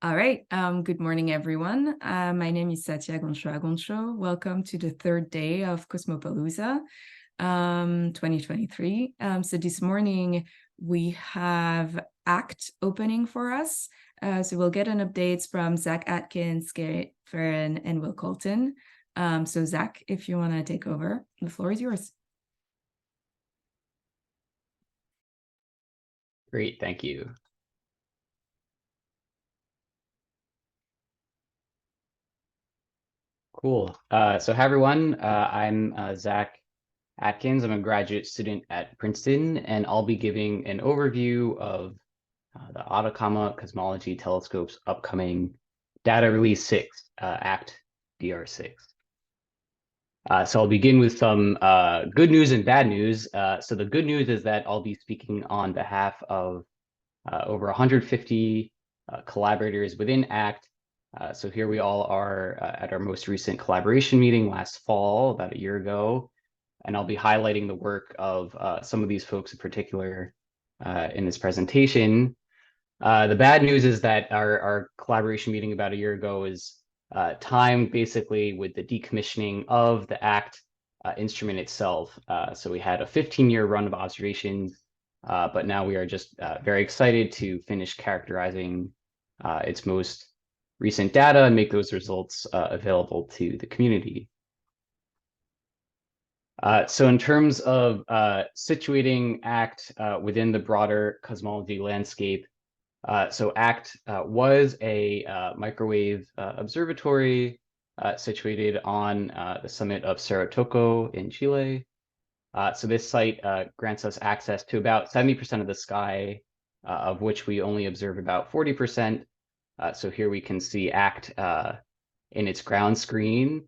All right. Good morning, everyone. My name is Satya Goncho. Welcome to the third day of CosmoPalooza 2023. So this morning we have ACT opening for us. So we'll get an updates from Zach Atkins, Garrett Ferrin, and Will Colton. So Zach, if you want to take over, the floor is yours. Great, thank you. Cool. So hi everyone. I'm Zach Atkins. I'm a graduate student at Princeton, and I'll be giving an overview of the Atacama Cosmology Telescope's upcoming Data Release 6, ACT DR6. So I'll begin with some good news and bad news. So the good news is that I'll be speaking on behalf of over 150 collaborators within ACT. So here we all are at our most recent collaboration meeting last fall, about a year ago. And I'll be highlighting the work of some of these folks in particular in this presentation. The bad news is that our collaboration meeting about a year ago is timed basically with the decommissioning of the ACT instrument itself. So we had a 15-year run of observations, but now we are just very excited to finish characterizing its most recent data and make those results available to the community. So in terms of situating ACT within the broader cosmology landscape, so ACT was a microwave observatory situated on the summit of Cerro Toco in Chile. So this site grants us access to about 70% of the sky, of which we only observe about 40%. So here we can see ACT in its ground screen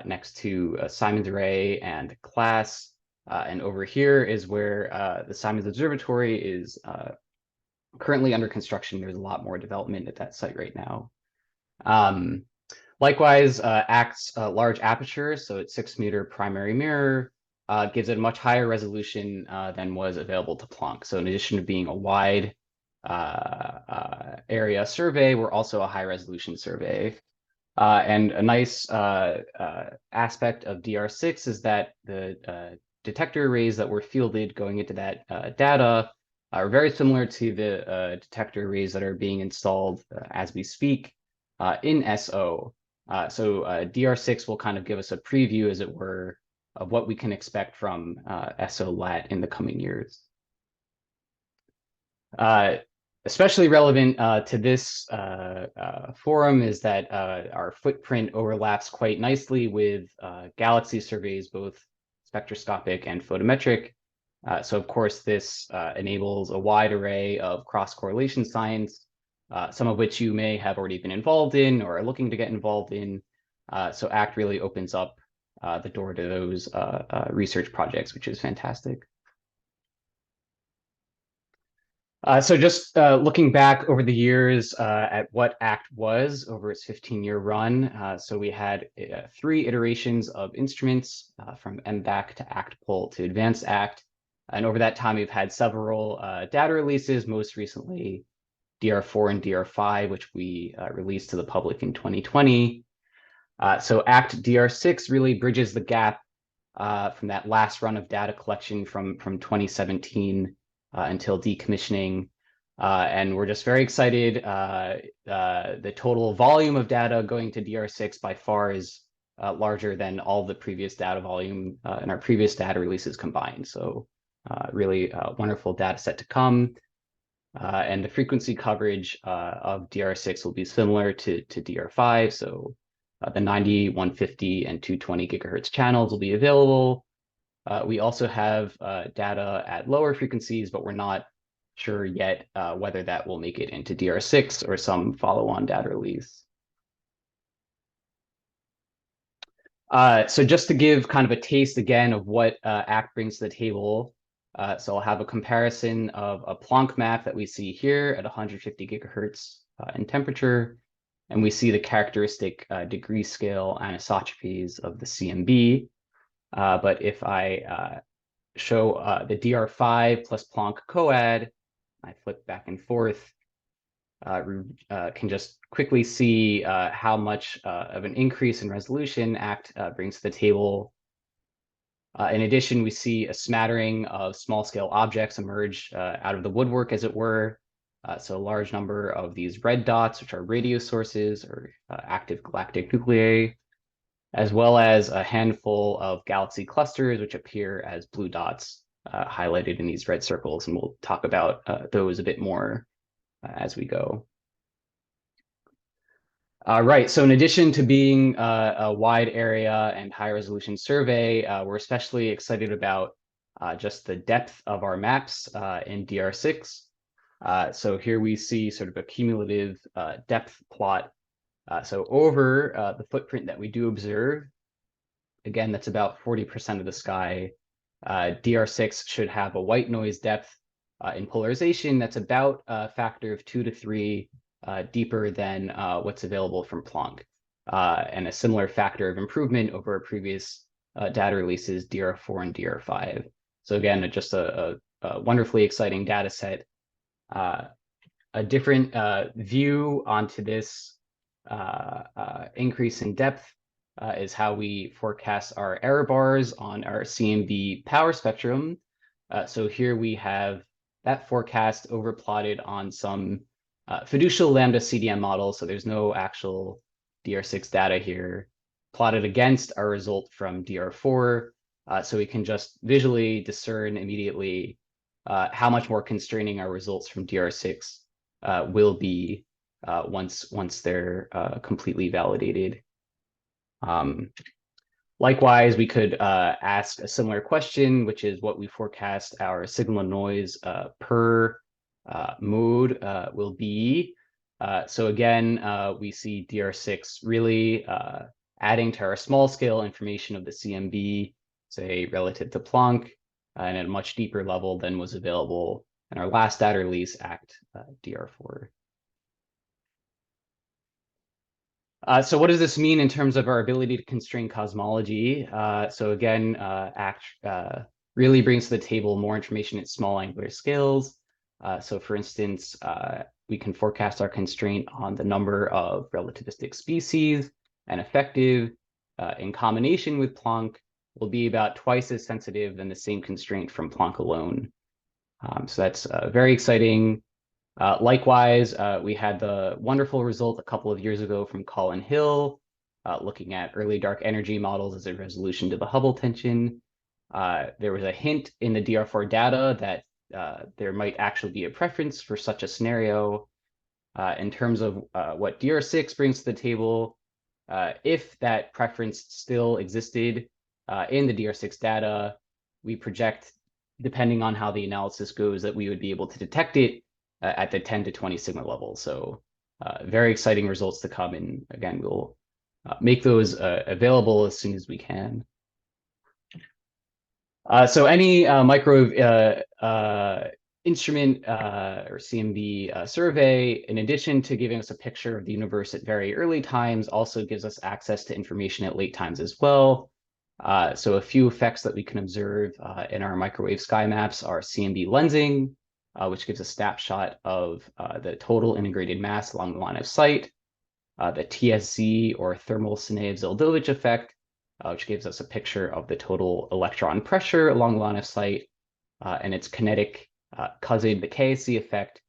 next to Simon's Array and Class. And over here is where the Simons Observatory is currently under construction. There's a lot more development at that site right now. Likewise, ACT's large aperture, so its 6-meter primary mirror, gives it a much higher resolution than was available to Planck. So in addition to being a wide area survey, we're also a high resolution survey. And a nice aspect of DR6 is that the detector arrays that were fielded going into that data are very similar to the detector arrays that are being installed as we speak in SO. So DR6 will kind of give us a preview, as it were, of what we can expect from SO LAT in the coming years. Especially relevant to this forum is that our footprint overlaps quite nicely with galaxy surveys, both spectroscopic and photometric. So of course, this enables a wide array of cross-correlation science, some of which you may have already been involved in or are looking to get involved in. So ACT really opens up the door to those research projects, which is fantastic. So just looking back over the years at what ACT was over its 15-year run. So we had 3 iterations of instruments from MBAC to ACT-PUL to Advanced ACT. And over that time, we've had several data releases, most recently DR4 and DR5, which we released to the public in 2020. So ACT DR6 really bridges the gap from that last run of data collection from 2017 until decommissioning. And we're just very excited. The total volume of data going to DR6 by far is larger than all the previous data volume in our previous data releases combined. So really wonderful data set to come. And the frequency coverage of DR6 will be similar to DR5. So the 90, 150, and 220 gigahertz channels will be available. We also have data at lower frequencies, but we're not sure yet whether that will make it into DR6 or some follow-on data release. So just to give kind of a taste again of what ACT brings to the table, so I'll have a comparison of a Planck map that we see here at 150 gigahertz in temperature, and we see the characteristic degree scale anisotropies of the CMB. But if I show the DR5 plus Planck coad, I flip back and forth, can just quickly see how much of an increase in resolution ACT brings to the table. In addition, we see a smattering of small-scale objects emerge out of the woodwork, as it were. So a large number of these red dots, which are radio sources or active galactic nuclei, as well as a handful of galaxy clusters, which appear as blue dots highlighted in these red circles. And we'll talk about those a bit more as we go. Right. So in addition to being a wide area and high resolution survey, we're especially excited about just the depth of our maps in DR6. So here we see sort of a cumulative depth plot. So over the footprint that we do observe, again, that's about 40% of the sky. DR6 should have a white noise depth in polarization that's about a factor of 2 to 3 deeper than what's available from Planck, and a similar factor of improvement over previous data releases, DR4 and DR5. So again, just a wonderfully exciting data set. A different view onto this increase in depth is how we forecast our error bars on our CMB power spectrum. So here we have that forecast overplotted on some fiducial lambda CDM model. So there's no actual DR6 data here, plotted against our result from DR4. So we can just visually discern immediately how much more constraining our results from DR6 will be once they're completely validated. Likewise, we could ask a similar question, which is what we forecast our signal noise per mode will be. So again, we see DR6 really adding to our small scale information of the CMB, say relative to Planck, and at a much deeper level than was available in our last data release, ACT DR4. So what does this mean in terms of our ability to constrain cosmology? So again, ACT really brings to the table more information at small angular scales. So for instance, we can forecast our constraint on the number of relativistic species, and effective in combination with Planck will be about twice as sensitive than the same constraint from Planck alone. So that's very exciting. Likewise, we had the wonderful result a couple of years ago from Colin Hill, looking at early dark energy models as a resolution to the Hubble tension. There was a hint in the DR4 data that there might actually be a preference for such a scenario. In terms of what DR6 brings to the table, if that preference still existed in the DR6 data, we project, depending on how the analysis goes, that we would be able to detect it at the 10 to 20 sigma level. So very exciting results to come. And again, we'll make those available as soon as we can. So any microwave instrument or CMB survey, in addition to giving us a picture of the universe at very early times, also gives us access to information at late times as well. So a few effects that we can observe in our microwave sky maps are CMB lensing, which gives a snapshot of the total integrated mass along the line of sight, the TSZ or thermal Synaev-Zeldovich effect, which gives us a picture of the total electron pressure along the line of sight, and its kinetic cousin, the KSZ effect,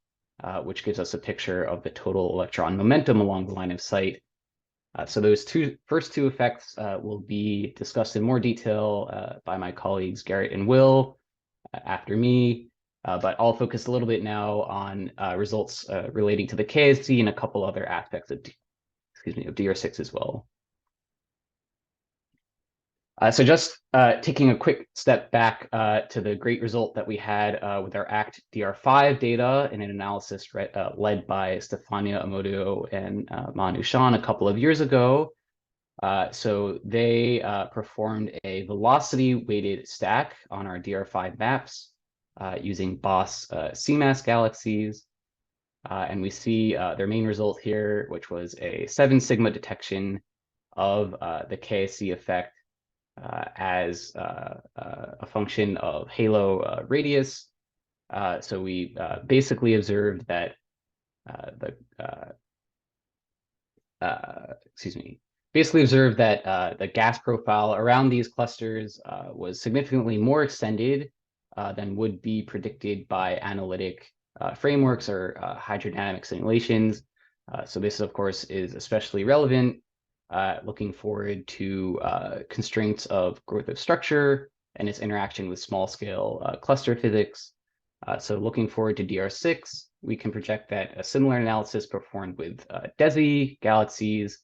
which gives us a picture of the total electron momentum along the line of sight. So those first two effects will be discussed in more detail by my colleagues Garrett and Will after me. But I'll focus a little bit now on results relating to the KSZ and a couple other aspects of, of DR6 as well. So just taking a quick step back to the great result that we had with our ACT DR5 data in an analysis led by Stefania Amodio and Manu Shan a couple of years ago. So they performed a velocity-weighted stack on our DR5 maps using BOSS CMAS galaxies. And we see their main result here, which was a 7 sigma detection of the KSC effect as a function of halo radius. So we basically observed that excuse me, basically observed that the gas profile around these clusters was significantly more extended than would be predicted by analytic frameworks or hydrodynamic simulations. So this, of course, is especially relevant looking forward to constraints of growth of structure and its interaction with small-scale cluster physics. So looking forward to DR6, we can project that a similar analysis performed with DESI galaxies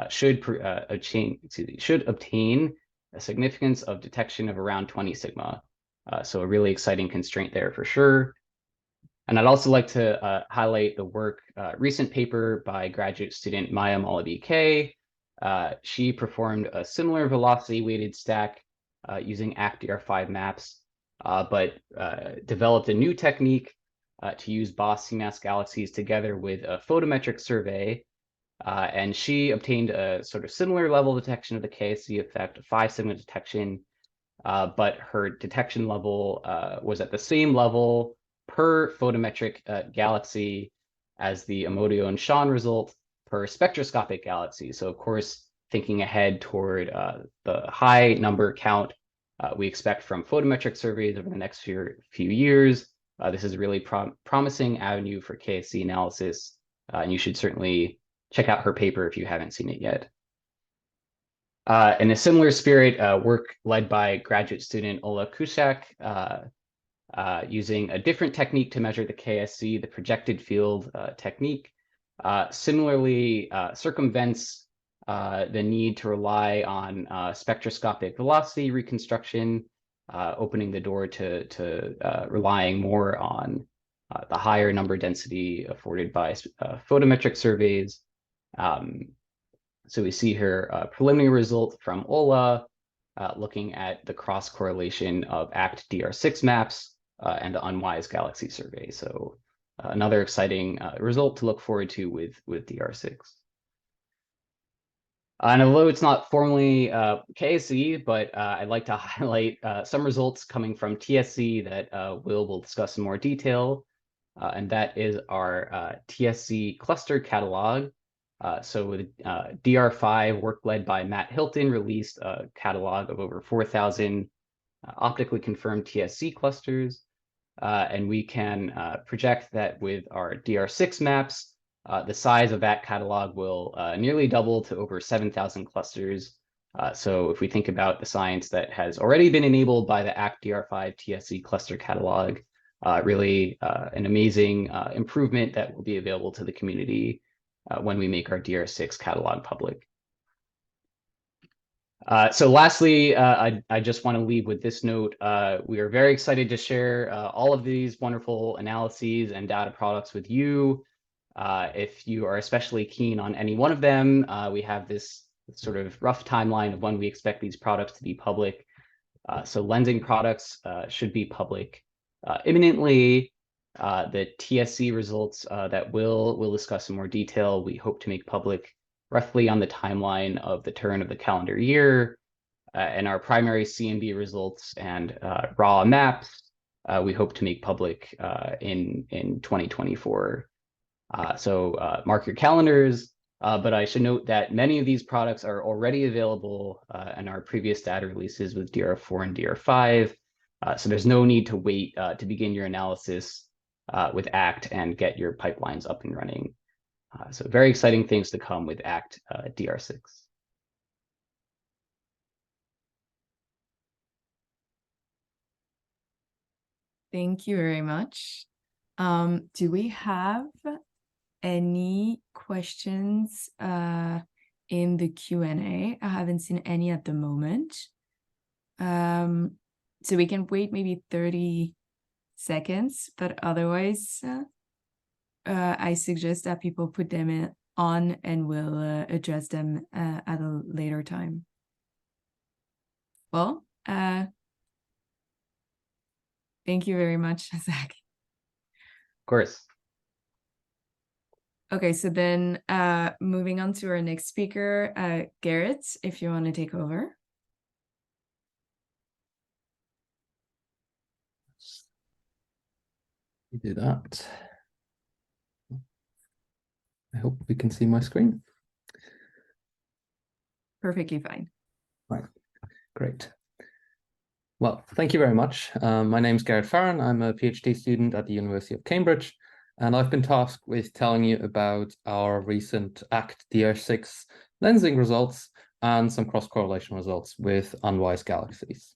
should obtain a significance of detection of around 20 sigma. So a really exciting constraint there for sure. And I'd also like to highlight the recent paper by graduate student Maya Malabi-K. She performed a similar velocity-weighted stack using ACT-DR5 maps, but developed a new technique to use Boss CMAS galaxies together with a photometric survey. And she obtained a sort of similar level of detection of the KSC effect, 5 sigma detection, but her detection level was at the same level per photometric galaxy as the Amodio and Sean result per spectroscopic galaxy. So of course, thinking ahead toward the high number count we expect from photometric surveys over the next few years, this is a really promising avenue for KSC analysis, and you should certainly check out her paper if you haven't seen it yet. In a similar spirit, work led by graduate student Ola Kushak, using a different technique to measure the KSC, the projected field technique, similarly circumvents the need to rely on spectroscopic velocity reconstruction, opening the door to relying more on the higher number density afforded by photometric surveys. So we see here a preliminary result from Ola looking at the cross correlation of ACT DR6 maps and the Unwise Galaxy Survey. So another exciting result to look forward to with DR6. And although it's not formally KSC, but I'd like to highlight some results coming from TSC that we'll discuss in more detail. And that is our TSC cluster catalog. So with DR5, work led by Matt Hilton released a catalog of over 4,000 optically confirmed TSC clusters. And we can project that with our DR6 maps, the size of that catalog will nearly double to over 7,000 clusters. So if we think about the science that has already been enabled by the ACT-DR5 TSC cluster catalog, really an amazing improvement that will be available to the community when we make our DR6 catalog public. So lastly, I just want to leave with this note. We are very excited to share all of these wonderful analyses and data products with you. If you are especially keen on any one of them, we have this sort of rough timeline of when we expect these products to be public. So lensing products should be public imminently. The TSC results that we'll discuss in more detail, we hope to make public roughly on the timeline of the turn of the calendar year. And our primary CMB results and raw maps, we hope to make public in 2024. So mark your calendars. But I should note that many of these products are already available in our previous data releases with DR4 and DR5. So there's no need to wait to begin your analysis with ACT and get your pipelines up and running. So very exciting things to come with ACT DR6. Thank you very much. Do we have any questions in the Q&A? I haven't seen any at the moment. So we can wait maybe 30 seconds, but otherwise, I suggest that people put them on and we'll address them at a later time. Well, thank you very much, Zach. Of course. Okay, so then moving on to our next speaker, Garrett, if you want to take over. You do that. I hope we can see my screen. Perfectly fine. Right, great. Well, thank you very much. My name's Garrett Farron. I'm a PhD student at the University of Cambridge, and I've been tasked with telling you about our recent ACT-DR6 lensing results and some cross-correlation results with unwise galaxies.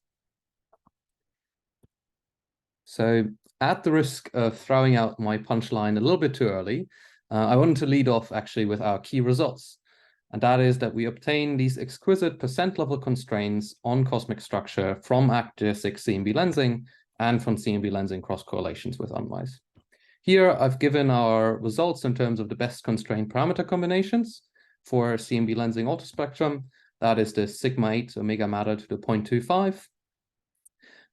So at the risk of throwing out my punchline a little bit too early, I wanted to lead off actually with our key results. And that is that we obtain these exquisite percent level constraints on cosmic structure from ACT-DR6 CMB lensing and from CMB lensing cross correlations with unwise. Here I've given our results in terms of the best constraint parameter combinations for CMB lensing autospectrum. That is the sigma 8 omega matter to the 0.25.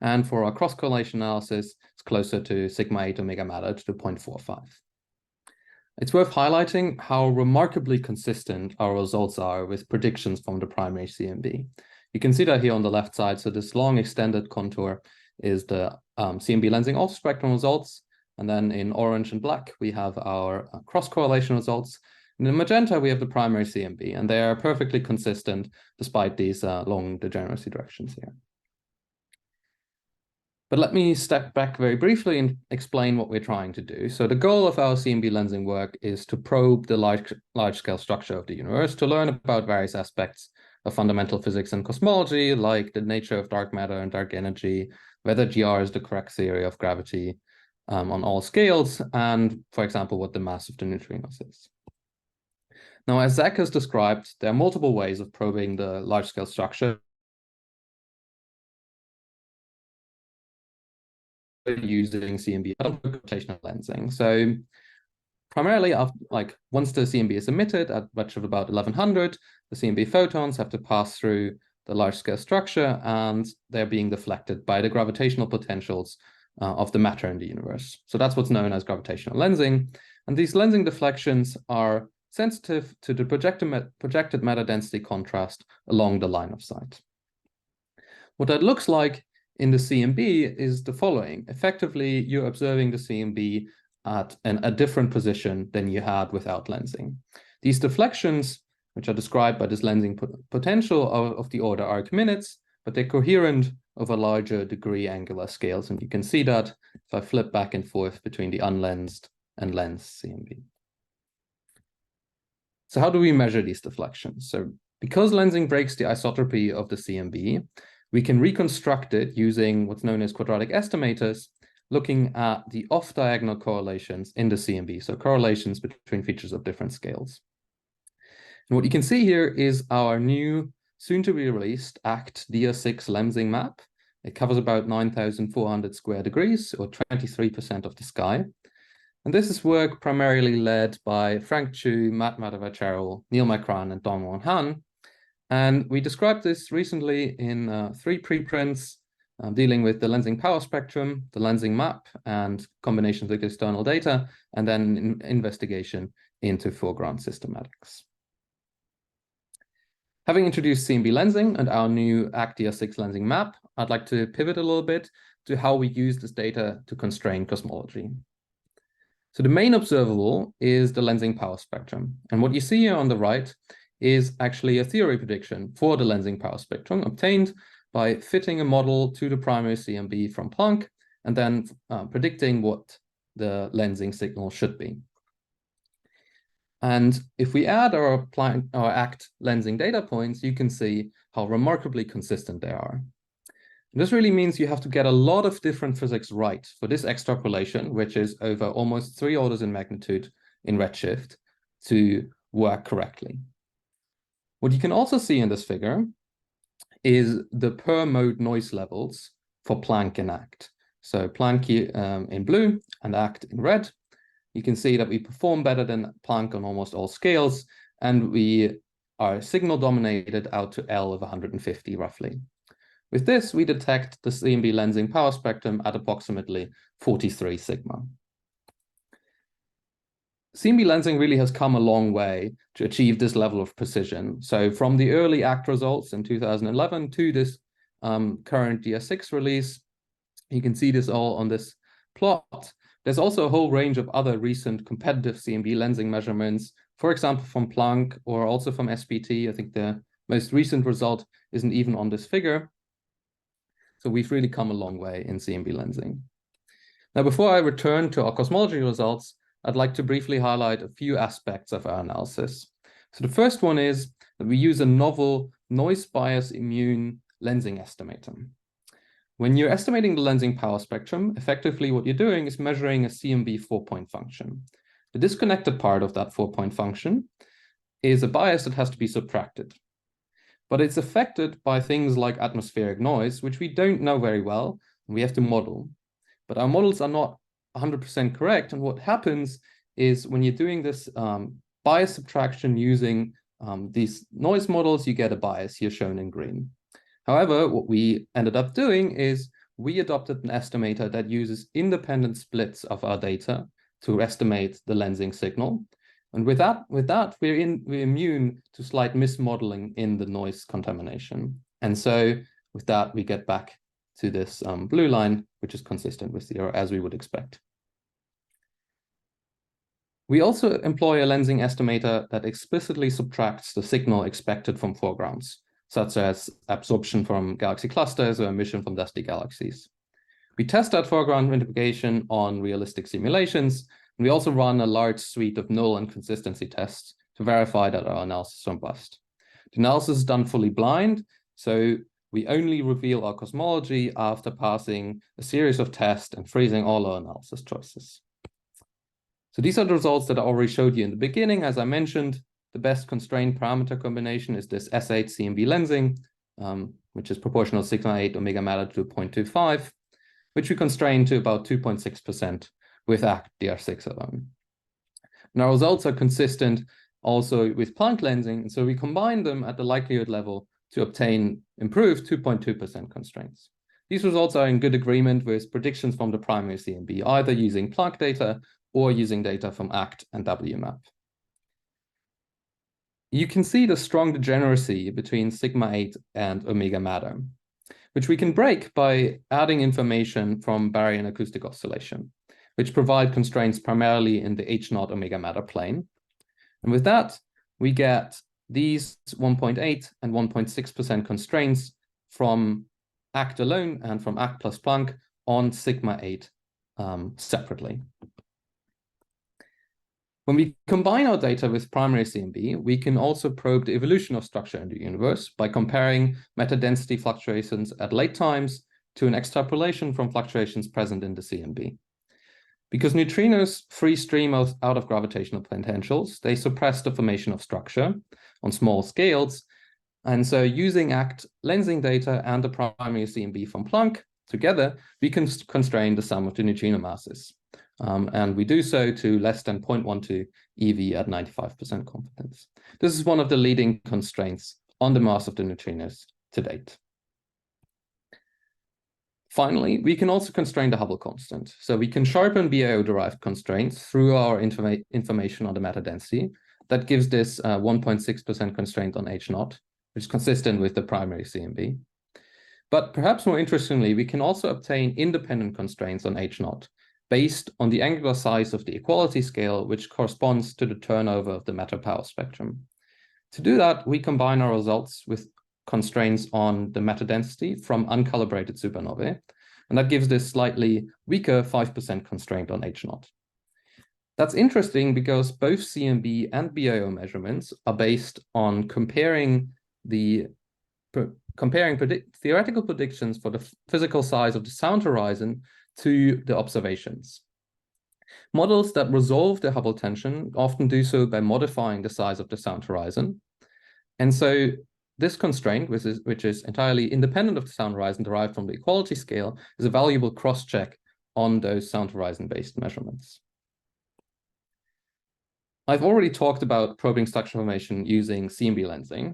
And for our cross correlation analysis, it's closer to sigma 8 omega matter to the 0.45. It's worth highlighting how remarkably consistent our results are with predictions from the primary CMB. You can see that here on the left side. So this long extended contour is the CMB lensing autospectrum results. And then in orange and black, we have our cross-correlation results. And in magenta, we have the primary CMB, and they are perfectly consistent despite these long degeneracy directions here. But let me step back very briefly and explain what we're trying to do. So the goal of our CMB lensing work is to probe the large-scale structure of the universe, to learn about various aspects of fundamental physics and cosmology, like the nature of dark matter and dark energy, whether GR is the correct theory of gravity on all scales, and, for example, what the mass of the neutrinos is. Now, as Zach has described, there are multiple ways of probing the large-scale structure using CMB gravitational lensing. So primarily, once the CMB is emitted at much of about 1100, the CMB photons have to pass through the large-scale structure, and they're being deflected by the gravitational potentials of the matter in the universe. So that's what's known as gravitational lensing. And these lensing deflections are sensitive to the projected matter density contrast along the line of sight. What that looks like in the CMB is the following. Effectively, you're observing the CMB at a different position than you had without lensing. These deflections, which are described by this lensing potential of the order arc minutes, but they're coherent over larger degree angular scales. And you can see that if I flip back and forth between the unlensed and lensed CMB. So how do we measure these deflections? So because lensing breaks the isotropy of the CMB, we can reconstruct it using what's known as quadratic estimators, looking at the off-diagonal correlations in the CMB, so correlations between features of different scales. And what you can see here is our new, soon-to-be-released ACT-DR6 lensing map. It covers about 9,400 square degrees, or 23% of the sky. And this is work primarily led by Frank Chu, Matt Madhavacharya, Neil Macran, and Dongwon Han. And we described this recently in 3 preprints dealing with the lensing power spectrum, the lensing map, and combinations with external data, and then an investigation into foreground systematics. Having introduced CMB lensing and our new ACT-DR6 lensing map, I'd like to pivot a little bit to how we use this data to constrain cosmology. So the main observable is the lensing power spectrum. And what you see here on the right is actually a theory prediction for the lensing power spectrum obtained by fitting a model to the primary CMB from Planck and then predicting what the lensing signal should be. And if we add our ACT lensing data points, you can see how remarkably consistent they are. And this really means you have to get a lot of different physics right for this extrapolation, which is over almost 3 orders in magnitude in redshift, to work correctly. What you can also see in this figure is the per mode noise levels for Planck and ACT. So Planck in blue and ACT in red. You can see that we perform better than Planck on almost all scales, and we are signal dominated out to L of 150 roughly. With this, we detect the CMB lensing power spectrum at approximately 43 sigma. CMB lensing really has come a long way to achieve this level of precision. So from the early ACT results in 2011 to this current DR6 release, you can see this all on this plot. There's also a whole range of other recent competitive CMB lensing measurements, for example, from Planck or also from SPT. I think the most recent result isn't even on this figure. So we've really come a long way in CMB lensing. Now, before I return to our cosmology results, I'd like to briefly highlight a few aspects of our analysis. So the first one is that we use a novel noise bias immune lensing estimator. When you're estimating the lensing power spectrum, effectively what you're doing is measuring a CMB 4-point function. The disconnected part of that 4-point function is a bias that has to be subtracted. But it's affected by things like atmospheric noise, which we don't know very well, and we have to model. But our models are not 100% correct, and what happens is when you're doing this bias subtraction using these noise models, you get a bias here shown in green. However, what we ended up doing is we adopted an estimator that uses independent splits of our data to estimate the lensing signal. And with that, we're immune to slight mismodeling in the noise contamination. And so with that, we get back to this blue line, which is consistent with 0, as we would expect. We also employ a lensing estimator that explicitly subtracts the signal expected from foregrounds, such as absorption from galaxy clusters or emission from dusty galaxies. We test that foreground interpolation on realistic simulations, and we also run a large suite of null and consistency tests to verify that our analysis is robust. The analysis is done fully blind, so we only reveal our cosmology after passing a series of tests and freezing all our analysis choices. So these are the results that I already showed you in the beginning. As I mentioned, the best constraint parameter combination is this S8 CMB lensing, which is proportional sigma 8 omega matter to 0.25, which we constrain to about 2.6% with ACT DR6 alone. And our results are consistent also with Planck lensing, and so we combine them at the likelihood level to obtain improved 2.2% constraints. These results are in good agreement with predictions from the primary CMB, either using Planck data or using data from ACT and WMAP. You can see the strong degeneracy between sigma 8 and omega matter, which we can break by adding information from baryon acoustic oscillation, which provide constraints primarily in the H0 omega matter plane. And with that, we get these 1.8 and 1.6% constraints from ACT alone and from ACT plus Planck on sigma 8 separately. When we combine our data with primary CMB, we can also probe the evolution of structure in the universe by comparing meta-density fluctuations at late times to an extrapolation from fluctuations present in the CMB. Because neutrinos free stream out of gravitational potentials, they suppress the formation of structure on small scales. And so using ACT lensing data and the primary CMB from Planck together, we can constrain the sum of the neutrino masses. And we do so to less than 0.12 EV at 95% confidence. This is one of the leading constraints on the mass of the neutrinos to date. Finally, we can also constrain the Hubble constant. So we can sharpen BAO-derived constraints through our information on the matter density. That gives this 1.6% constraint on H0, which is consistent with the primary CMB. But perhaps more interestingly, we can also obtain independent constraints on H0 based on the angular size of the equality scale, which corresponds to the turnover of the matter power spectrum. To do that, we combine our results with constraints on the matter density from uncalibrated supernovae, and that gives this slightly weaker 5% constraint on H0. That's interesting because both CMB and BAO measurements are based on comparing theoretical predictions for the physical size of the sound horizon to the observations. Models that resolve the Hubble tension often do so by modifying the size of the sound horizon. And so this constraint, which is entirely independent of the sound horizon derived from the equality scale, is a valuable cross-check on those sound horizon-based measurements. I've already talked about probing structure formation using CMB lensing,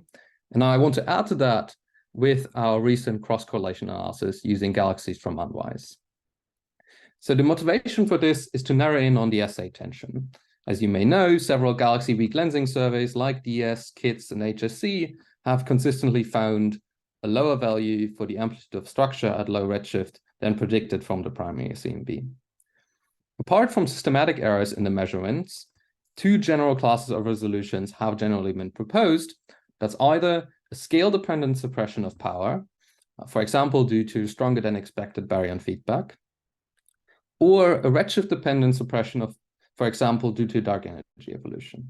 and I want to add to that with our recent cross-correlation analysis using galaxies from Unwise. So the motivation for this is to narrow in on the SA tension. As you may know, several galaxy-weak lensing surveys like DS, KITS, and HSC have consistently found a lower value for the amplitude of structure at low redshift than predicted from the primary CMB. Apart from systematic errors in the measurements, two general classes of resolutions have generally been proposed. That's either a scale-dependent suppression of power, for example, due to stronger than expected baryon feedback, or a redshift-dependent suppression of, for example, due to dark energy evolution.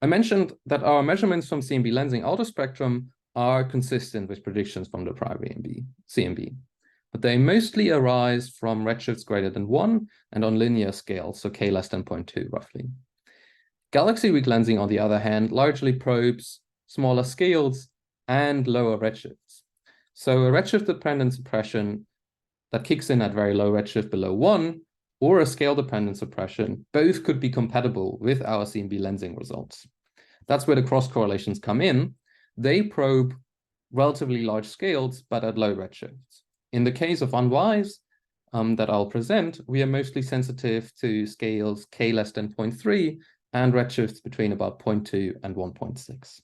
I mentioned that our measurements from CMB lensing autospectrum are consistent with predictions from the primary CMB, but they mostly arise from redshifts greater than 1 and on linear scales, so k less than 0.2 roughly. Galaxy weak lensing, on the other hand, largely probes smaller scales and lower redshifts. So a redshift-dependent suppression that kicks in at very low redshift below 1 or a scale-dependent suppression, both could be compatible with our CMB lensing results. That's where the cross-correlations come in. They probe relatively large scales, but at low redshifts. In the case of unwise that I'll present, we are mostly sensitive to scales k less than 0.3 and redshifts between about 0.2 and 1.6.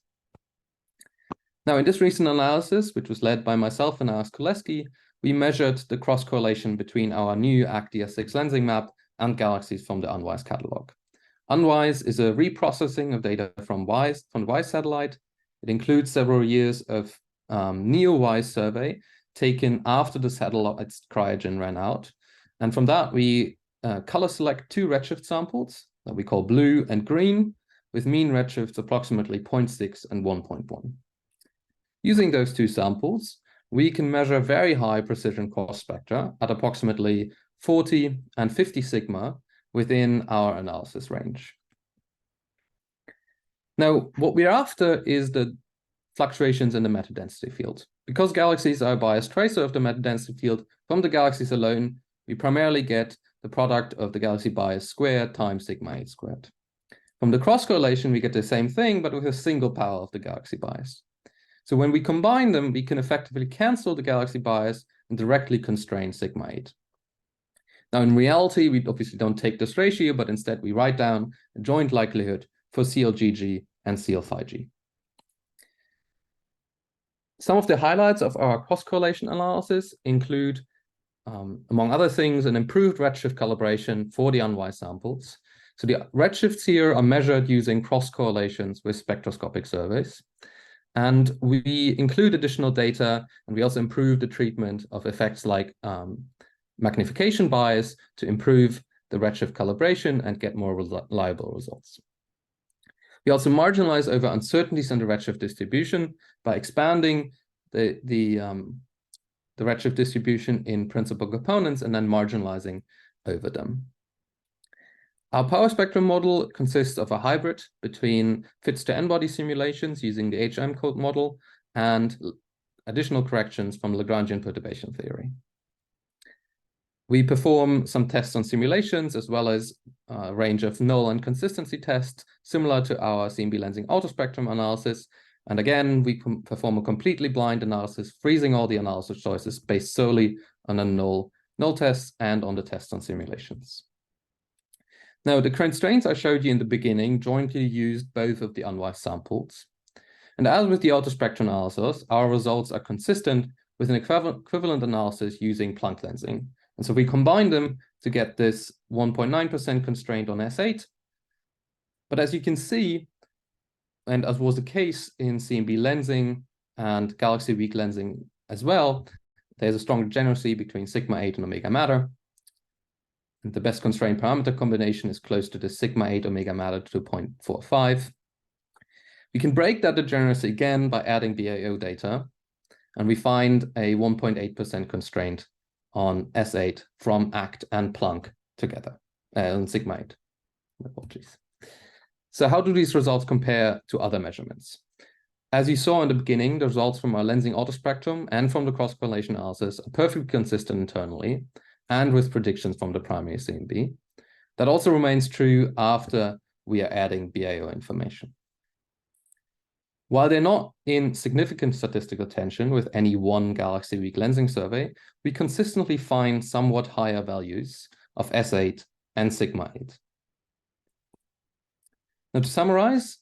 Now, in this recent analysis, which was led by myself and Aras Koleski, we measured the cross-correlation between our new ACT-DS6 lensing map and galaxies from the Unwise catalog. Unwise is a reprocessing of data from the WISE satellite. It includes several years of neo-WISE survey taken after the satellite's cryogen ran out. And from that, we color select two redshift samples that we call blue and green, with mean redshifts approximately 0.6 and 1.1. Using those two samples, we can measure very high precision cross spectra at approximately 40 and 50 sigma within our analysis range. Now, what we're after is the fluctuations in the matter density field. Because galaxies are a biased tracer of the matter density field, from the galaxies alone, we primarily get the product of the galaxy bias squared times sigma 8 squared. From the cross correlation, we get the same thing, but with a single power of the galaxy bias. So when we combine them, we can effectively cancel the galaxy bias and directly constrain sigma 8. Now, in reality, we obviously don't take this ratio, but instead we write down a joint likelihood for CLGG and CL5G. Some of the highlights of our cross-correlation analysis include, among other things, an improved redshift calibration for the unwise samples. So the redshifts here are measured using cross-correlations with spectroscopic surveys. And we include additional data, and we also improve the treatment of effects like magnification bias to improve the redshift calibration and get more reliable results. We also marginalize over uncertainties in the redshift distribution by expanding the redshift distribution in principal components and then marginalizing over them. Our power spectrum model consists of a hybrid between fits to n-body simulations using the HM code model and additional corrections from Lagrangian perturbation theory. We perform some tests on simulations as well as a range of null and consistency tests similar to our CMB lensing autospectrum analysis. And again, we perform a completely blind analysis, freezing all the analysis choices based solely on a null tests and on the tests on simulations. Now, the constraints I showed you in the beginning jointly used both of the unwise samples. And as with the autospectrum analysis, our results are consistent with an equivalent analysis using Planck lensing. And so we combine them to get this 1.9% constraint on S8. But as you can see, and as was the case in CMB lensing and galaxy weak lensing as well, there's a strong degeneracy between sigma 8 and omega matter. And the best constraint parameter combination is close to the sigma 8 omega matter to 0.45. We can break that degeneracy again by adding BAO data, and we find a 1.8% constraint on S8 from ACT and Planck together, on sigma 8. Apologies. So how do these results compare to other measurements? As you saw in the beginning, the results from our lensing autospectrum and from the cross-correlation analysis are perfectly consistent internally and with predictions from the primary CMB. That also remains true after we are adding BAO information. While they're not in significant statistical tension with any one galaxy weak lensing survey, we consistently find somewhat higher values of S8 and sigma 8. Now, to summarize,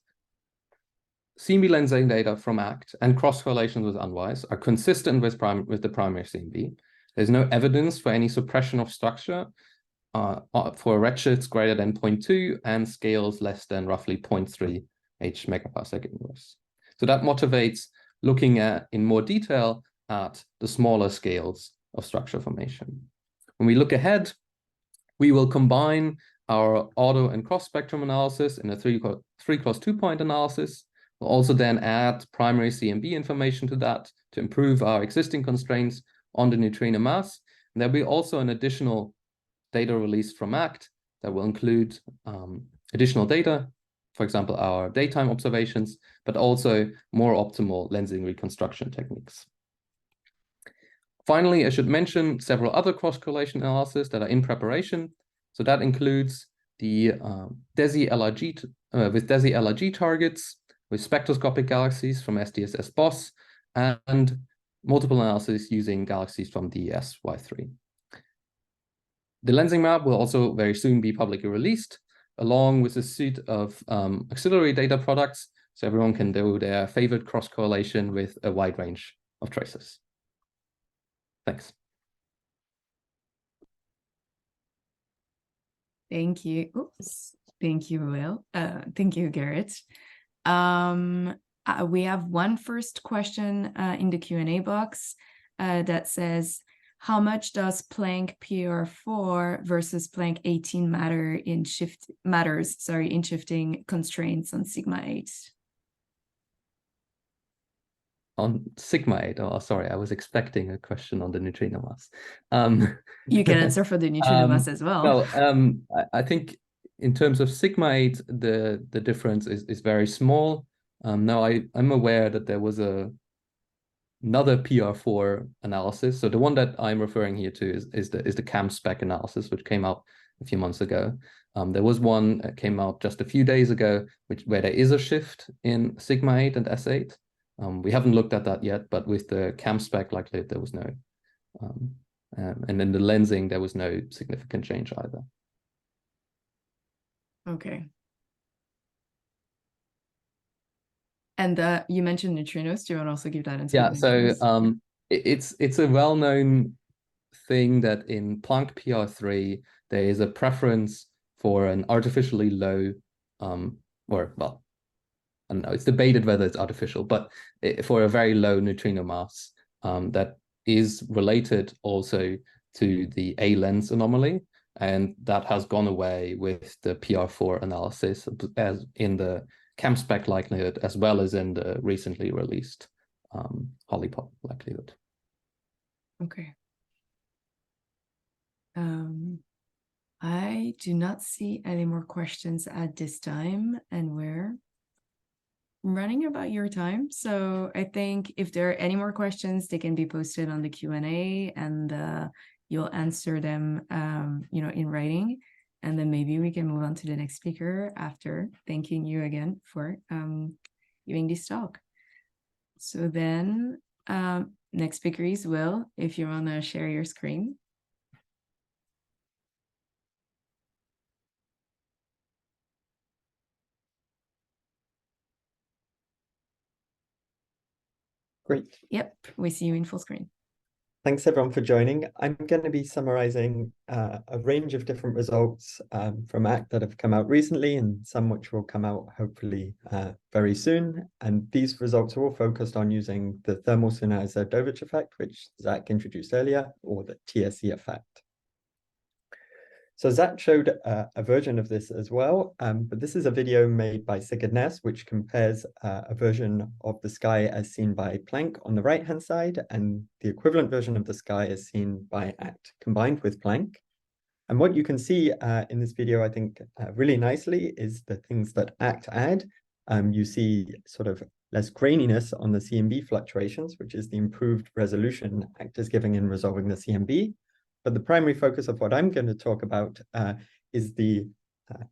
CMB lensing data from ACT and cross-correlations with unwise are consistent with the primary CMB. There's no evidence for any suppression of structure for redshifts greater than 0.2 and scales less than roughly 0.3 h megaparsec inverse. So that motivates looking at in more detail at the smaller scales of structure formation. When we look ahead, we will combine our auto and cross spectrum analysis in a 3x2 point analysis. We'll also then add primary CMB information to that to improve our existing constraints on the neutrino mass. And there'll be also an additional data release from ACT that will include additional data, for example, our daytime observations, but also more optimal lensing reconstruction techniques. Finally, I should mention several other cross-correlation analyses that are in preparation. So that includes the DESI-LRG with DESI-LRG targets, with spectroscopic galaxies from SDSS BOSS, and multiple analyses using galaxies from DES Y3. The lensing map will also very soon be publicly released, along with a suite of auxiliary data products, so everyone can do their favorite cross-correlation with a wide range of traces. Thanks. Thank you. Oops. Thank you, Will. Thank you, Garrett. We have one first question in the Q&A box that says, how much does Planck PR4 versus Planck 18 matters in shifting constraints on sigma 8? On sigma 8, oh, sorry, I was expecting a question on the neutrino mass. You can answer for the neutrino mass as well. Well, I think in terms of sigma 8, the difference is very small. Now, I'm aware that there was another PR4 analysis. So the one that I'm referring here to is the CAM spec analysis, which came out a few months ago. There was one that came out just a few days ago, where there is a shift in sigma 8 and S8. We haven't looked at that yet, but with the CAM spec likelihood, there was no, and in the lensing, there was no significant change either. Okay. And you mentioned neutrinos. Do you want to also give that answer? Yeah, so it's a well-known thing that in Planck PR3, there is a preference for an artificially low, or well, I don't know, it's debated whether it's artificial, but for a very low neutrino mass that is related also to the A lens anomaly. And that has gone away with the PR4 analysis as in the CAM spec likelihood, as well as in the recently released Hollypop likelihood. Okay. I do not see any more questions at this time, and we're running about your time. So I think if there are any more questions, they can be posted on the Q&A, and you'll answer them, in writing. And then maybe we can move on to the next speaker after thanking you again for giving this talk. So then next speaker is Will, if you want to share your screen. Great. Yep, we see you in full screen. Thanks everyone for joining. I'm going to be summarizing a range of different results from ACT that have come out recently, and some which will come out hopefully very soon. And these results are all focused on using the thermal Sennheiser-Dovich effect, which Zach introduced earlier, or the TSE effect. So Zach showed a version of this as well, but this is a video made by Sigurd Ness, which compares a version of the sky as seen by Planck on the right-hand side, and the equivalent version of the sky as seen by ACT combined with Planck. And what you can see in this video, I think, really nicely is the things that ACT add. You see sort of less graininess on the CMB fluctuations, which is the improved resolution ACT is giving in resolving the CMB. But the primary focus of what I'm going to talk about is the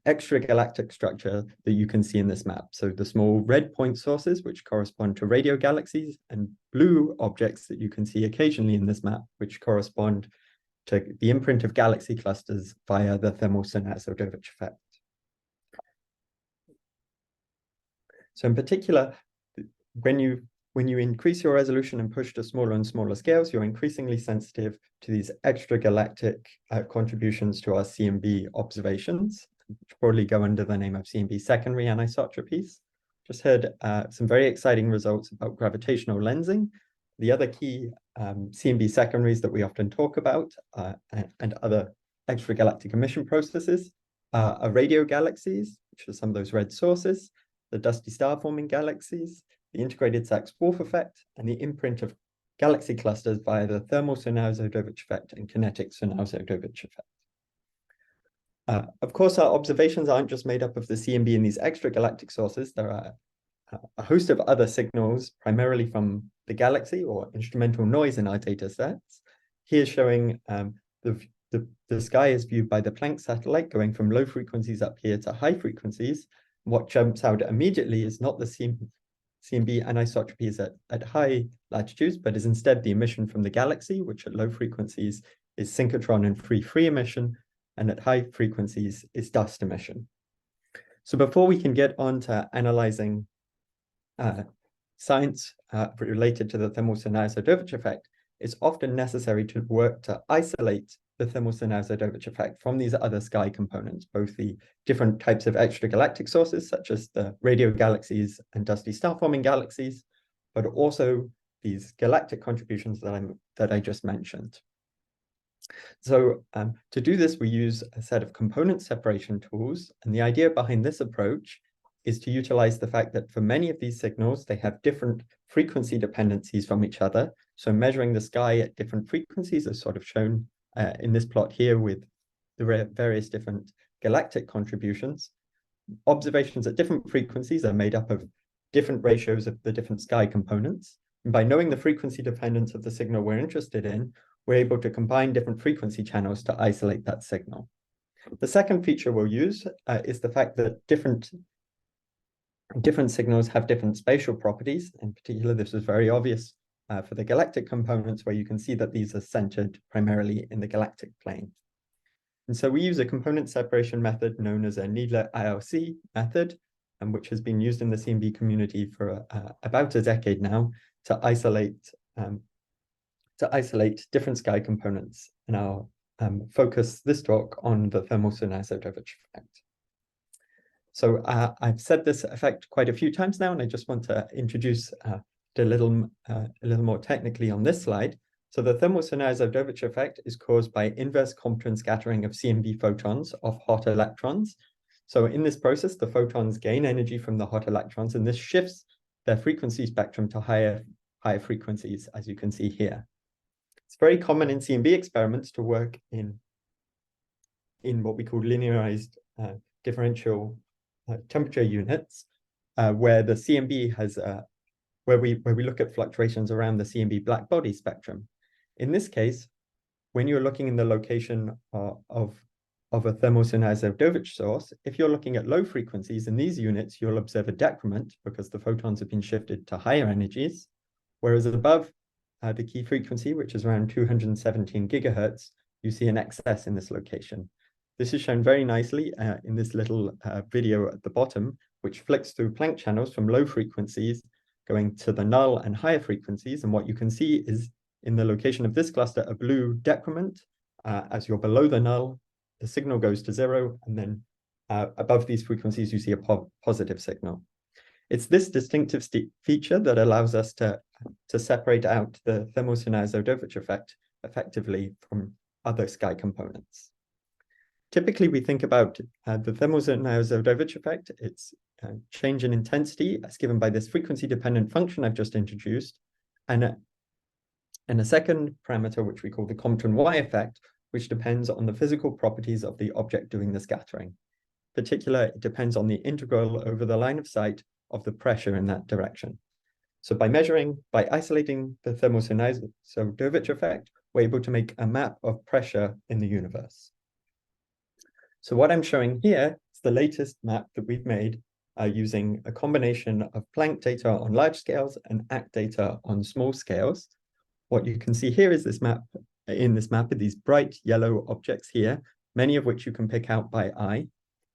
extragalactic structure that you can see in this map. So the small red point sources, which correspond to radio galaxies, and blue objects that you can see occasionally in this map, which correspond to the imprint of galaxy clusters via the thermal Sennheiser-Dovich effect. So in particular, when you when you increase your resolution and push to smaller and smaller scales, you're increasingly sensitive to these extragalactic contributions to our CMB observations, which probably go under the name of CMB secondary anisotropies. Just heard some very exciting results about gravitational lensing. The other key CMB secondaries that we often talk about and other extragalactic emission processes are radio galaxies, which are some of those red sources, the dusty star-forming galaxies, the integrated Sachs-Wolf effect, and the imprint of galaxy clusters via the thermal Sunyaev-Zadovich effect and kinetic Sunyaev-Zadovich effect. Of course, our observations aren't just made up of the CMB and these extragalactic sources. There are a host of other signals, primarily from the galaxy or instrumental noise in our data sets. Here's showing the sky is viewed by the Planck satellite going from low frequencies up here to high frequencies. What jumps out immediately is not the CMB anisotropies at high latitudes, but is instead the emission from the galaxy, which at low frequencies is synchrotron and free emission, and at high frequencies is dust emission. So before we can get on to analyzing science related to the thermal Sunyaev-Zadovich effect, it's often necessary to work to isolate the thermal Sunyaev-Zadovich effect from these other sky components, both the different types of extragalactic sources, such as the radio galaxies and dusty star-forming galaxies, but also these galactic contributions that I just mentioned. So to do this, we use a set of component separation tools, and the idea behind this approach is to utilize the fact that for many of these signals, they have different frequency dependencies from each other. So measuring the sky at different frequencies is sort of shown in this plot here with the various different galactic contributions. Observations at different frequencies are made up of different ratios of the different sky components. And by knowing the frequency dependence of the signal we're interested in, we're able to combine different frequency channels to isolate that signal. The second feature we'll use is the fact that different signals have different spatial properties. In particular, this is very obvious for the galactic components, where you can see that these are centered primarily in the galactic plane. And so we use a component separation method known as a Needler-ILC method, and which has been used in the CMB community for about a decade now to isolate different sky components. And I'll focus this talk on the thermal Sunyaev-Zadovich effect. So I've said this effect quite a few times now, and I just want to introduce a little more technically on this slide. So the thermal Sunyaev-Zadovich effect is caused by inverse Compton scattering of CMB photons off hot electrons. So in this process, the photons gain energy from the hot electrons, and this shifts their frequency spectrum to higher frequencies, as you can see here. It's very common in CMB experiments to work in what we call linearized differential temperature units, where the CMB has where we look at fluctuations around the CMB black body spectrum. In this case, when you're looking in the location of a thermal Sunyaev-Zadovich source, if you're looking at low frequencies in these units, you'll observe a decrement because the photons have been shifted to higher energies, whereas above the key frequency, which is around 217 gigahertz, you see an excess in this location. This is shown very nicely in this little video at the bottom, which flicks through Planck channels from low frequencies going to the null and higher frequencies. And what you can see is in the location of this cluster, a blue decrement. As you're below the null, the signal goes to 0, and then above these frequencies, you see a positive signal. It's this distinctive feature that allows us to separate out the thermal Sunyaev-Zadovich effect effectively from other sky components. Typically, we think about the thermal Sunyaev-Zadovich effect. It's change in intensity as given by this frequency-dependent function I've just introduced, and a second parameter, which we call the Compton Y effect, which depends on the physical properties of the object doing the scattering. In particular, it depends on the integral over the line of sight of the pressure in that direction. So by isolating the thermal Sunyaev-Zadovich effect, we're able to make a map of pressure in the universe. So what I'm showing here is the latest map that we've made using a combination of Planck data on large scales and ACT data on small scales. What you can see here is this map. In this map are these bright yellow objects here, many of which you can pick out by eye.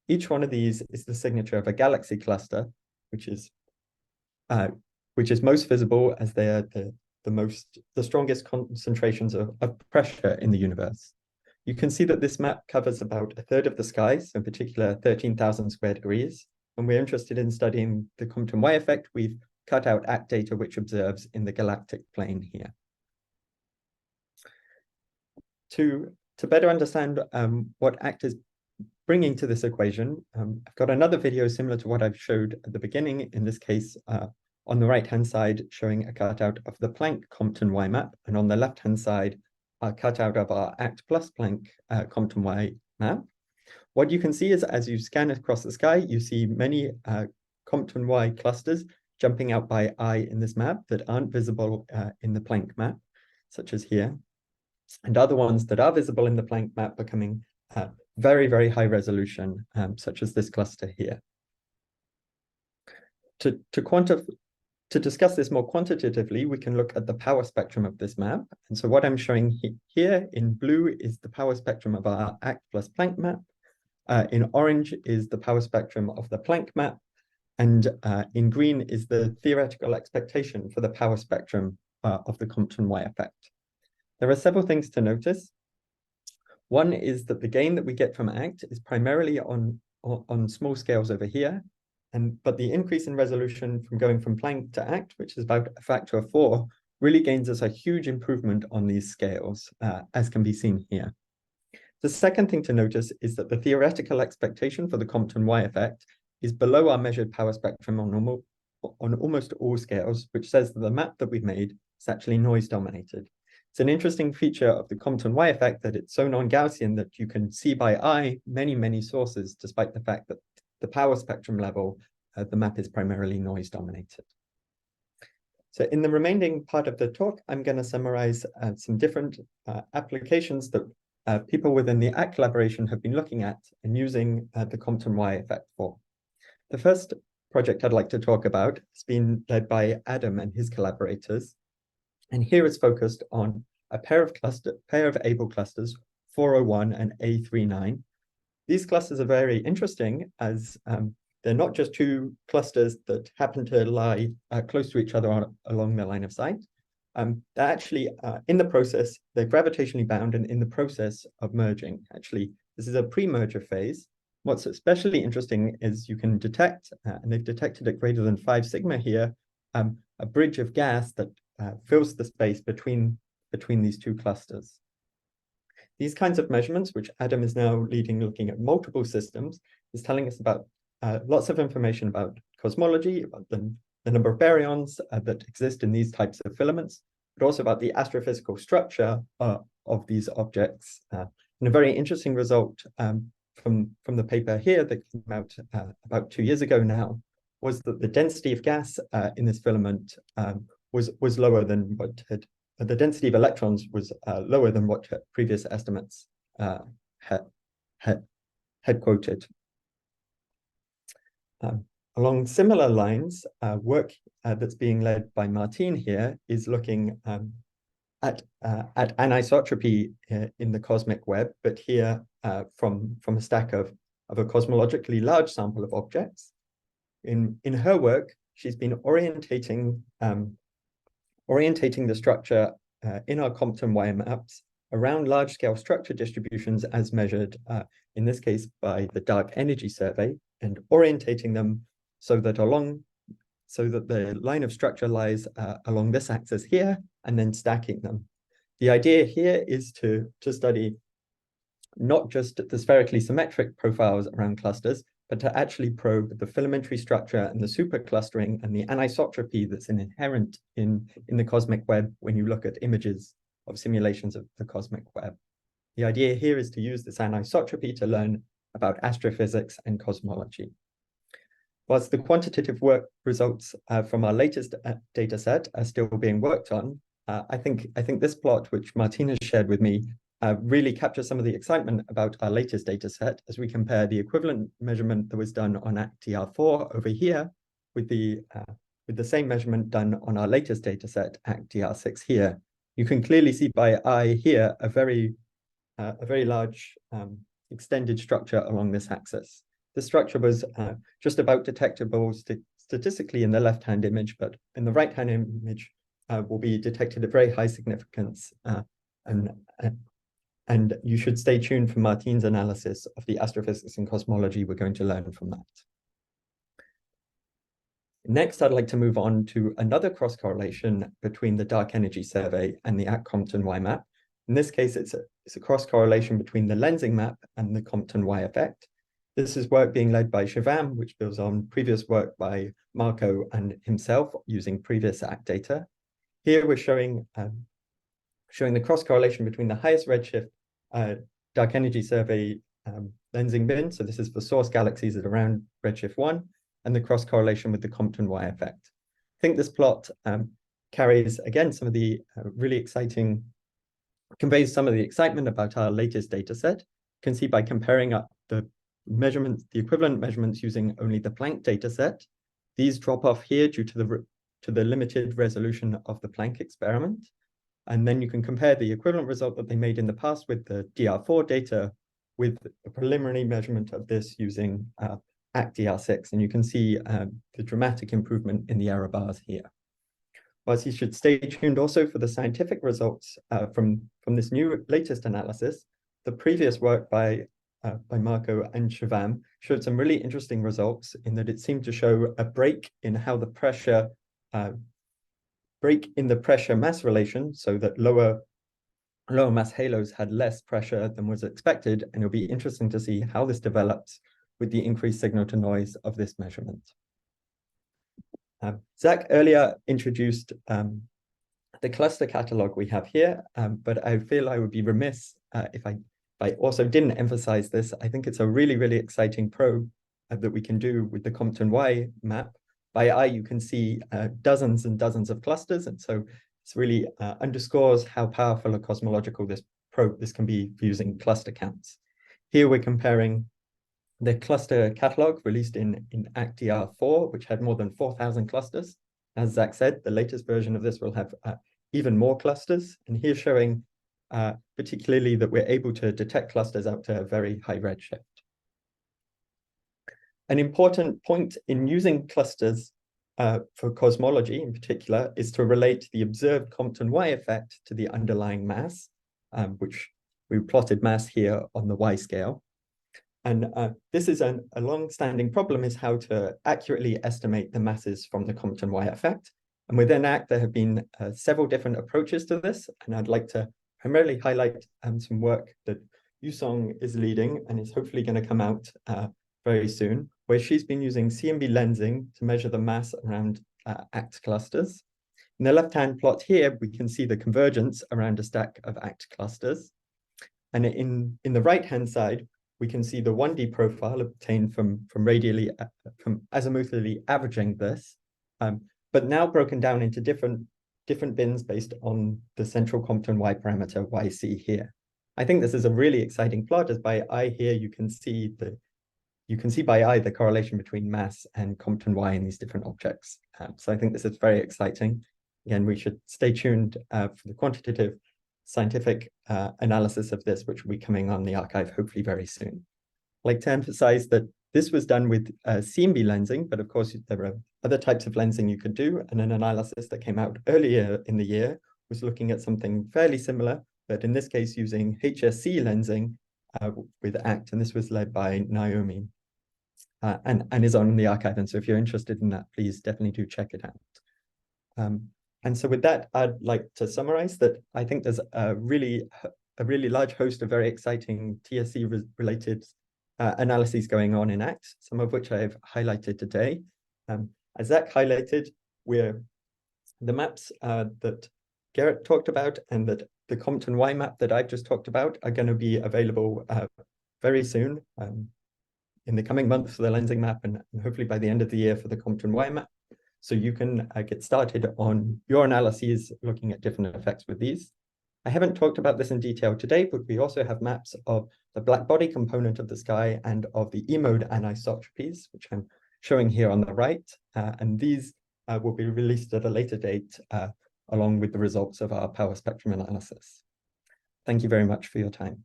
Each one of these is the signature of a galaxy cluster, which is which is most visible as they are the strongest concentrations of pressure in the universe. You can see that this map covers about a third of the sky, so in particular 13,000 square degrees. When we're interested in studying the Compton Y effect, we've cut out ACT data which observes in the galactic plane here. To better understand what ACT is bringing to this equation, I've got another video similar to what I've showed at the beginning, in this case on the right-hand side showing a cutout of the Planck Compton Y map, and on the left-hand side a cutout of our ACT plus Planck Compton Y map. What you can see is as you scan across the sky, you see many Compton Y clusters jumping out by eye in this map that aren't visible in the Planck map, such as here, and other ones that are visible in the Planck map becoming very, very high resolution, such as this cluster here. To discuss this more quantitatively, we can look at the power spectrum of this map. And so what I'm showing here in blue is the power spectrum of our ACT plus Planck map. In orange is the power spectrum of the Planck map. And in green is the theoretical expectation for the power spectrum of the Compton Y effect. There are several things to notice. One is that the gain that we get from ACT is primarily on small scales over here. But the increase in resolution from going from Planck to ACT, which is about a factor of 4, really gains us a huge improvement on these scales, as can be seen here. The second thing to notice is that the theoretical expectation for the Compton Y effect is below our measured power spectrum on almost all scales, which says that the map that we've made is actually noise dominated. It's an interesting feature of the Compton Y effect that it's so non-Gaussian that you can see by eye many, many sources, despite the fact that the power spectrum level, the map is primarily noise dominated. So in the remaining part of the talk, I'm going to summarize some different applications that people within the ACT collaboration have been looking at and using the Compton Y effect for. The first project I'd like to talk about has been led by Adam and his collaborators. And here it's focused on a pair of Able clusters, 401 and A39. These clusters are very interesting as they're not just two clusters that happen to lie close to each other along the line of sight. They're actually in the process, they're gravitationally bound and in the process of merging. Actually, this is a pre-merger phase. What's especially interesting is you can detect, and they've detected at greater than 5 sigma here, a bridge of gas that fills the space between these two clusters. These kinds of measurements, which Adam is now leading looking at multiple systems, is telling us about lots of information about cosmology, about the number of baryons that exist in these types of filaments, but also about the astrophysical structure of these objects. And a very interesting result from the paper here that came out about 2 years ago now was that the density of gas in this filament was lower than what the density of electrons was lower than what previous estimates had quoted. Along similar lines, work that's being led by Martin here is looking at anisotropy in the cosmic web, but here from a stack of a cosmologically large sample of objects. In her work, she's been orientating the structure in our Compton Y maps around large-scale structure distributions as measured, in this case, by the dark energy survey, and orientating them so that the line of structure lies along this axis here, and then stacking them. The idea here is to study not just the spherically symmetric profiles around clusters, but to actually probe the filamentary structure and the superclustering and the anisotropy that's inherent in the cosmic web when you look at images of simulations of the cosmic web. The idea here is to use this anisotropy to learn about astrophysics and cosmology. Whilst the quantitative work results from our latest data set are still being worked on, I think this plot, which Martin has shared with me, really captures some of the excitement about our latest data set as we compare the equivalent measurement that was done on ACT-DR4 over here with the same measurement done on our latest data set, ACT-DR6 here. You can clearly see by eye here a very large extended structure along this axis. The structure was just about detectable statistically in the left-hand image, but in the right-hand image will be detected at very high significance. And you should stay tuned for Martin's analysis of the astrophysics and cosmology we're going to learn from that. Next, I'd like to move on to another cross-correlation between the dark energy survey and the Compton Y map. In this case, it's a cross-correlation between the lensing map and the Compton Y effect. This is work being led by Shivam, which builds on previous work by Marco and himself using previous ACT data. Here we're showing the cross-correlation between the highest redshift dark energy survey lensing bin. So this is for source galaxies at around redshift 1, and the cross-correlation with the Compton Y effect. I think this plot carries, again, some of the conveys some of the excitement about our latest data set. You can see by comparing up the measurements, the equivalent measurements using only the Planck data set, these drop off here due to the limited resolution of the Planck experiment. And then you can compare the equivalent result that they made in the past with the DR4 data with a preliminary measurement of this using ACT DR6, and you can see the dramatic improvement in the error bars here. Whilst you should stay tuned also for the scientific results from this new latest analysis, the previous work by Marco and Shivam showed some really interesting results in that it seemed to show a break in how the pressure mass relation, so that lower mass halos had less pressure than was expected, and it'll be interesting to see how this develops with the increased signal to noise of this measurement. Zach earlier introduced the cluster catalog we have here, but I feel I would be remiss if I also didn't emphasize this. I think it's a really, really exciting probe that we can do with the Compton Y map. By eye, you can see dozens and dozens of clusters, and so this really underscores how powerful a cosmological this can be using cluster counts. Here we're comparing the cluster catalog released in ACT DR4, which had more than 4,000 clusters. As Zach said, the latest version of this will have even more clusters. And here showing particularly that we're able to detect clusters out to a very high redshift. An important point in using clusters for cosmology in particular is to relate the observed Compton Y effect to the underlying mass, which we plotted mass here on the Y scale. And this is a long-standing problem, is how to accurately estimate the masses from the Compton Y effect. And within ACT, there have been several different approaches to this. And I'd like to primarily highlight some work that Yusong is leading and is hopefully going to come out very soon, where she's been using CMB lensing to measure the mass around ACT clusters. In the left-hand plot here, we can see the convergence around a stack of ACT clusters. And in the right-hand side, we can see the 1D profile obtained from azimuthally averaging this, but now broken down into different bins based on the central Compton Y parameter YC here. I think this is a really exciting plot, as by eye here you can see by eye the correlation between mass and Compton Y in these different objects. So I think this is very exciting. Again, we should stay tuned for the quantitative scientific analysis of this, which will be coming on the archive hopefully very soon. I'd like to emphasize that this was done with CMB lensing, but of course there are other types of lensing you could do, and an analysis that came out earlier in the year was looking at something fairly similar, but in this case using HSC lensing with ACT, and this was led by Naomi and is on the archive. And so if you're interested in that, please definitely do check it out. And so with that, I'd like to summarize that I think there's a really large host of very exciting TSC-related analyses going on in ACT, some of which I've highlighted today. As Zach highlighted, the maps that Garrett talked about and that the Compton Y map that I've just talked about are going to be available very soon in the coming months for the lensing map, and hopefully by the end of the year for the Compton Y map. So you can get started on your analyses looking at different effects with these. I haven't talked about this in detail today, but we also have maps of the black body component of the sky and of the E-mode anisotropies, which I'm showing here on the right. And these will be released at a later date along with the results of our power spectrum analysis. Thank you very much for your time.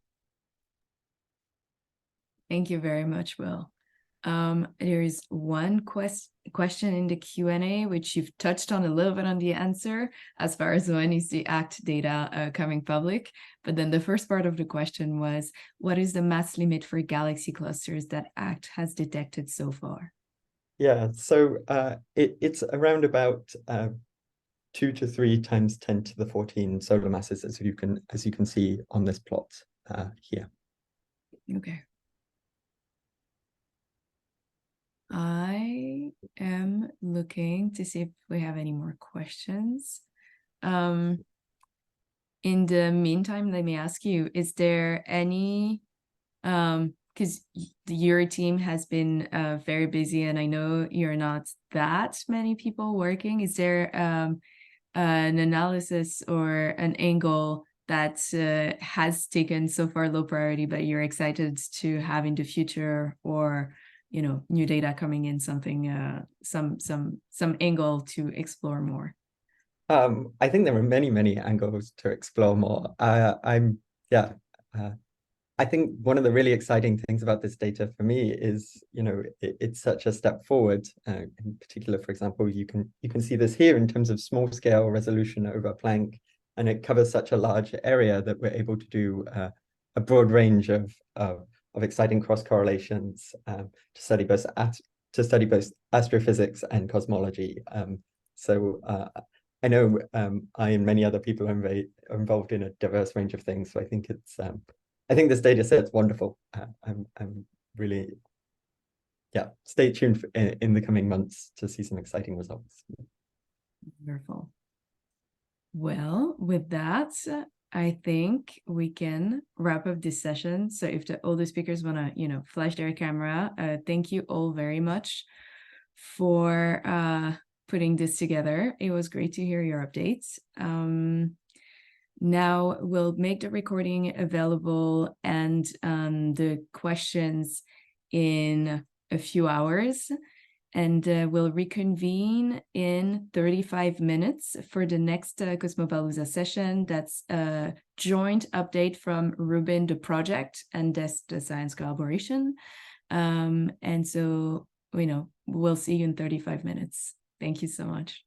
Thank you very much, Will. There is one question in the Q&A, which you've touched on a little bit on the answer as far as when is the ACT data coming public. But then the first part of the question was, what is the mass limit for galaxy clusters that ACT has detected so far? Yeah, so it's around about 2 to 3 times 10 to the 14 solar masses, as you can see on this plot here. Okay. I am looking to see if we have any more questions. In the meantime, let me ask you, is there any, because your team has been very busy and I know you're not that many people working, is there an analysis or an angle that has taken so far low priority, but you're excited to have in the future, or new data coming in, something, some angle to explore more? I think there are many angles to explore more. I think one of the really exciting things about this data for me is, it's such a step forward. In particular, for example, you can see this here in terms of small scale resolution over Planck, and it covers such a large area that we're able to do a broad range of exciting cross correlations to study both astrophysics and cosmology. I know I and many other people are involved in a diverse range of things, so I think I think this data set's wonderful. I'm really, stay tuned in the coming months to see some exciting results. Wonderful. Well, with that, I think we can wrap up this session. So if all the speakers want to, flash their camera, thank you all very much for putting this together. It was great to hear your updates. Now we'll make the recording available and the questions in a few hours, and we'll reconvene in 35 minutes for the next CosmoPalooza session. That's a joint update from Ruben, the project, and the science collaboration. And so, we'll see you in 35 minutes. Thank you so much.